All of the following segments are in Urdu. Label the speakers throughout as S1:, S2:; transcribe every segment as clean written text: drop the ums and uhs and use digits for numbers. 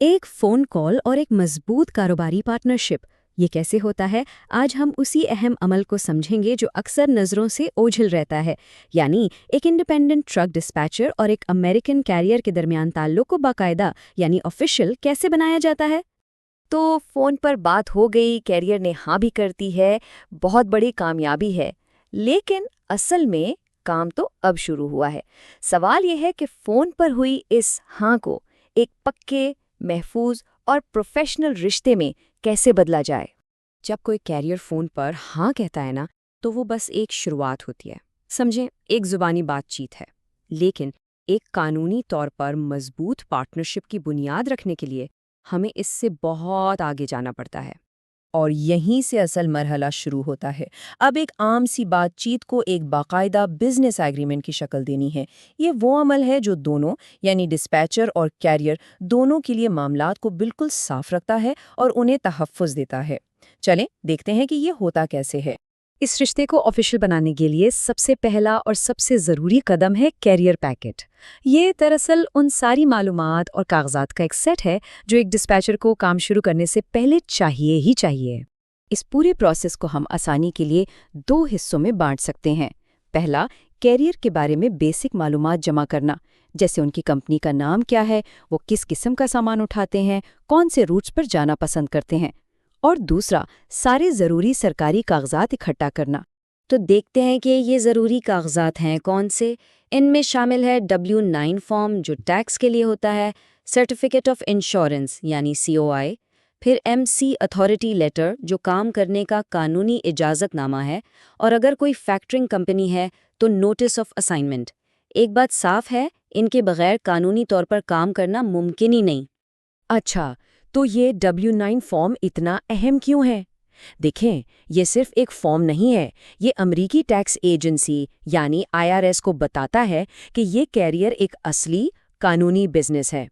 S1: ایک فون کال اور ایک مضبوط کاروباری پارٹنرشپ، یہ کیسے ہوتا ہے؟ آج ہم اسی اہم عمل کو سمجھیں گے جو اکثر نظروں سے اوجھل رہتا ہے، یعنی ایک انڈیپینڈنٹ ٹرک ڈسپیچر اور ایک امریکن کیریئر کے درمیان تعلق کو باقاعدہ یعنی آفیشیل کیسے بنایا جاتا ہے؟
S2: تو فون پر بات ہو گئی، کیریئر نے ہاں بھی کر دی ہے، بہت بڑی کامیابی ہے، لیکن اصل میں کام تو اب شروع ہوا ہے۔ سوال یہ ہے کہ فون پر ہوئی اس ہاں کو ایک پکے، محفوظ اور پروفیشنل رشتے میں کیسے بدلا جائے؟
S1: جب کوئی کیریئر فون پر ہاں کہتا ہے نا، تو وہ بس ایک شروعات ہوتی ہے۔ سمجھیں، ایک زبانی بات چیت ہے، لیکن ایک قانونی طور پر مضبوط پارٹنرشپ کی بنیاد رکھنے کے لیے ہمیں اس سے بہت آگے جانا پڑتا ہے۔
S3: اور یہیں سے اصل مرحلہ شروع ہوتا ہے۔ اب ایک عام سی بات چیت کو ایک باقاعدہ بزنس ایگریمنٹ کی شکل دینی ہے۔ یہ وہ عمل ہے جو دونوں یعنی ڈسپیچر اور کیریئر دونوں کے لیے معاملات کو بالکل صاف رکھتا ہے اور انہیں تحفظ دیتا ہے۔ چلیں دیکھتے ہیں کہ یہ ہوتا کیسے ہے۔
S1: اس رشتے کو آفیشیل بنانے کے لیے سب سے پہلا اور سب سے ضروری قدم ہے کیریئر پیکٹ۔ یہ دراصل ان ساری معلومات اور کاغذات کا ایک سیٹ ہے جو ایک ڈسپیچر کو کام شروع کرنے سے پہلے چاہیے ہی چاہیے۔ اس پورے پروسیس کو ہم آسانی کے لیے 2 حصوں میں بانٹ سکتے ہیں۔ پہلا، کیریئر کے بارے میں بیسک معلومات جمع کرنا، جیسے ان کی کمپنی کا نام کیا ہے، وہ کس قسم کا سامان اٹھاتے ہیں، کون سے روٹس پر جانا پسند کرتے ہیں۔ اور دوسرا، سارے ضروری سرکاری کاغذات اکٹھا کرنا۔
S2: تو دیکھتے ہیں کہ یہ ضروری کاغذات ہیں کون سے۔ ان میں شامل ہے W9 فارم جو ٹیکس کے لیے ہوتا ہے، سرٹیفکیٹ آف انشورنس یعنی COI، پھر MC اتھارٹی لیٹر جو کام کرنے کا قانونی اجازت نامہ ہے، اور اگر کوئی فیکٹرنگ کمپنی ہے تو نوٹس آف اسائنمنٹ۔ ایک بات صاف ہے، ان کے بغیر قانونی طور پر کام کرنا ممکن ہی نہیں۔
S3: اچھا، تو یہ W9 فارم اتنا اہم کیوں ہے؟ دیکھیں، یہ صرف ایک فارم نہیں ہے، یہ امریکی ٹیکس ایجنسی یعنی IRS کو بتاتا ہے کہ یہ کیریئر ایک اصلی قانونی بزنس ہے۔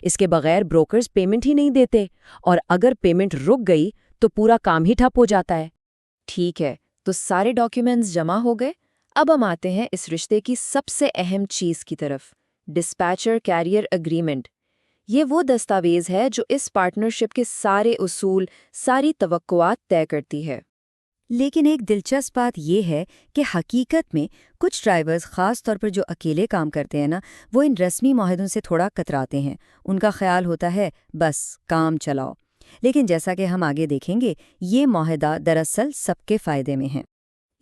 S3: اس کے بغیر بروکرز پیمنٹ ہی نہیں دیتے، اور اگر پیمنٹ رک گئی تو پورا کام ہی ٹھپ ہو جاتا ہے۔ ٹھیک ہے، تو سارے ڈاکیومنٹس جمع ہو گئے۔ اب ہم آتے ہیں اس رشتے کی سب سے اہم چیز کی طرف، ڈسپیچر کیریئر اگریمنٹ۔ یہ وہ دستاویز ہے جو اس پارٹنرشپ کے سارے اصول، ساری توقعات طے کرتی ہے۔
S1: لیکن ایک دلچسپ بات یہ ہے کہ حقیقت میں کچھ ڈرائیورز، خاص طور پر جو اکیلے کام کرتے ہیں نا، وہ ان رسمی معاہدوں سے تھوڑا کتراتے ہیں۔ ان کا خیال ہوتا ہے بس کام چلاؤ۔ لیکن جیسا کہ ہم آگے دیکھیں گے، یہ معاہدہ دراصل سب کے فائدے میں ہے۔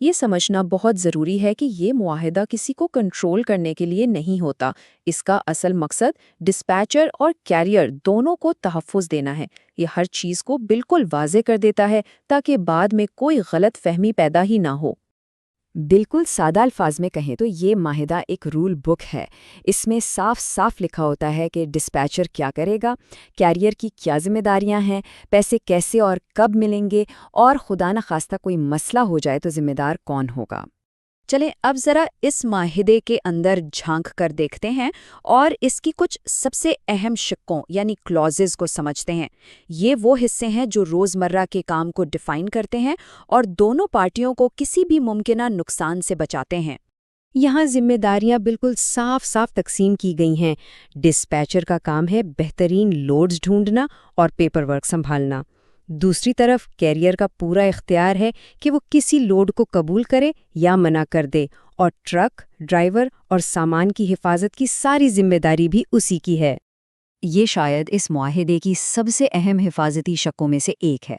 S3: یہ سمجھنا بہت ضروری ہے کہ یہ معاہدہ کسی کو کنٹرول کرنے کے لیے نہیں ہوتا۔ اس کا اصل مقصد ڈسپیچر اور کیریئر دونوں کو تحفظ دینا ہے۔ یہ ہر چیز کو بالکل واضح کر دیتا ہے تاکہ بعد میں کوئی غلط فہمی پیدا ہی نہ ہو۔ بالکل سادہ الفاظ میں کہیں تو یہ معاہدہ ایک رول بک ہے۔ اس میں صاف صاف لکھا ہوتا ہے کہ ڈسپیچر کیا کرے گا، کیریئر کی کیا ذمہ داریاں ہیں، پیسے کیسے اور کب ملیں گے، اور خدا نخواستہ کوئی مسئلہ ہو جائے تو ذمہ دار کون ہوگا۔
S1: چلیں اب ذرا اس معاہدے کے اندر جھانک کر دیکھتے ہیں اور اس کی کچھ سب سے اہم شقوں یعنی کلازز کو سمجھتے ہیں۔ یہ وہ حصے ہیں جو روزمرہ کے کام کو ڈیفائن کرتے ہیں اور دونوں پارٹیوں کو کسی بھی ممکنہ نقصان سے بچاتے ہیں۔ یہاں ذمہ داریاں بالکل صاف صاف تقسیم کی گئی ہیں۔ ڈسپیچر کا کام ہے بہترین لوڈز ڈھونڈنا اور پیپر ورک سنبھالنا۔ دوسری طرف کیریئر کا پورا اختیار ہے کہ وہ کسی لوڈ کو قبول کرے یا منع کر دے، اور ٹرک، ڈرائیور اور سامان کی حفاظت کی ساری ذمہ داری بھی اسی کی ہے۔
S2: یہ شاید اس معاہدے کی سب سے اہم حفاظتی شقوں میں سے ایک ہے۔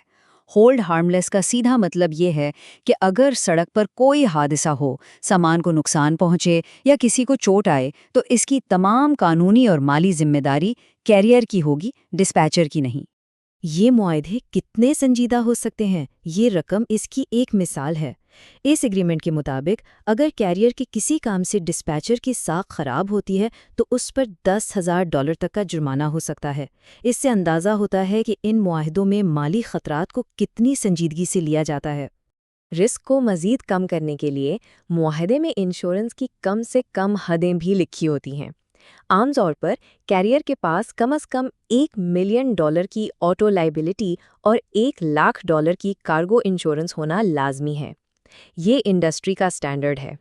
S2: ہولڈ ہارملیس کا سیدھا مطلب یہ ہے کہ اگر سڑک پر کوئی حادثہ ہو، سامان کو نقصان پہنچے یا کسی کو چوٹ آئے تو اس کی تمام قانونی اور مالی ذمہ داری کیریئر کی ہوگی، ڈسپیچر کی نہیں۔
S1: یہ معاہدے کتنے سنجیدہ ہو سکتے ہیں؟ یہ رقم اس کی ایک مثال ہے۔ اس ایگریمنٹ کے مطابق اگر کیریئر کے کسی کام سے ڈسپیچر کی ساکھ خراب ہوتی ہے تو اس پر $10,000 تک کا جرمانہ ہو سکتا ہے۔ اس سے اندازہ ہوتا ہے کہ ان معاہدوں میں مالی خطرات کو کتنی سنجیدگی سے لیا جاتا ہے۔
S3: رسک کو مزید کم کرنے کے لیے معاہدے میں انشورنس کی کم سے کم حدیں بھی لکھی ہوتی ہیں۔ عام طور پر کیریئر کے پاس کم از کم $1 ملین کی آٹو لائبلٹی اور $1,00,000 کی کارگو انشورنس ہونا لازمی ہے۔ یہ انڈسٹری کا سٹینڈرڈ ہے۔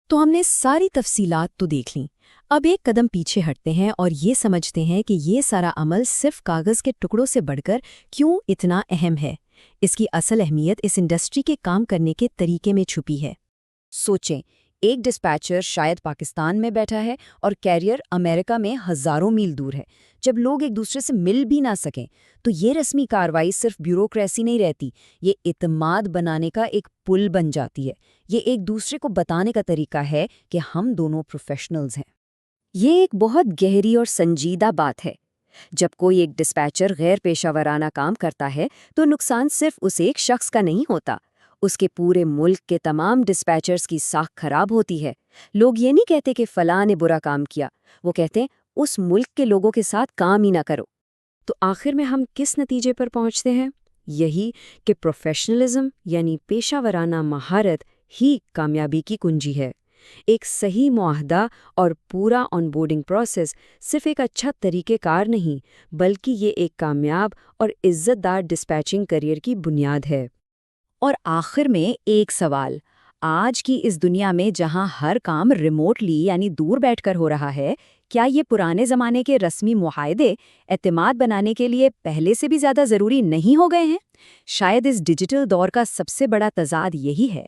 S1: تو ہم نے ساری تفصیلات تو دیکھ لیں۔
S3: اب ایک قدم پیچھے ہٹتے ہیں اور یہ سمجھتے ہیں کہ یہ سارا عمل صرف کاغذ کے ٹکڑوں سے بڑھ کر کیوں اتنا اہم ہے۔ اس کی اصل اہمیت اس انڈسٹری کے کام کرنے کے طریقے میں چھپی ہے۔
S1: سوچیں، ایک ڈسپیچر شاید پاکستان میں بیٹھا ہے اور کیریئر امریکہ میں ہزاروں میل دور ہے۔ جب لوگ ایک دوسرے سے مل بھی نہ سکیں تو یہ رسمی کارروائی صرف بیوروکریسی نہیں رہتی، یہ اعتماد بنانے کا ایک پل بن جاتی ہے۔ یہ ایک دوسرے کو بتانے کا طریقہ ہے کہ ہم دونوں پروفیشنلز ہیں۔
S2: یہ ایک بہت گہری اور سنجیدہ بات ہے۔ جب کوئی ایک ڈسپیچر غیر پیشہ ورانہ کام کرتا ہے تو نقصان صرف اس ایک شخص کا نہیں ہوتا، اس کے پورے ملک کے تمام ڈسپیچرز کی ساکھ خراب ہوتی ہے۔ لوگ یہ نہیں کہتے کہ فلاں نے برا کام کیا، وہ کہتے ہیں اس ملک کے لوگوں کے ساتھ کام ہی نہ کرو۔
S3: تو آخر میں ہم کس نتیجے پر پہنچتے ہیں؟ یہی کہ پروفیشنلزم یعنی پیشہ ورانہ مہارت ہی کامیابی کی کنجی ہے۔ ایک صحیح معاہدہ اور پورا آن بورڈنگ پروسیس صرف ایک اچھا طریقہ کار نہیں، بلکہ یہ ایک کامیاب اور عزت دار ڈسپیچنگ کیریئر کی بنیاد ہے۔
S1: اور آخر میں ایک سوال، آج کی اس دنیا میں جہاں ہر کام ریموٹلی یعنی دور بیٹھ کر ہو رہا ہے، کیا یہ پرانے زمانے کے رسمی معاہدے اعتماد بنانے کے لیے پہلے سے بھی زیادہ ضروری نہیں ہو گئے ہیں؟ شاید اس ڈیجیٹل دور کا سب سے بڑا تضاد یہی ہے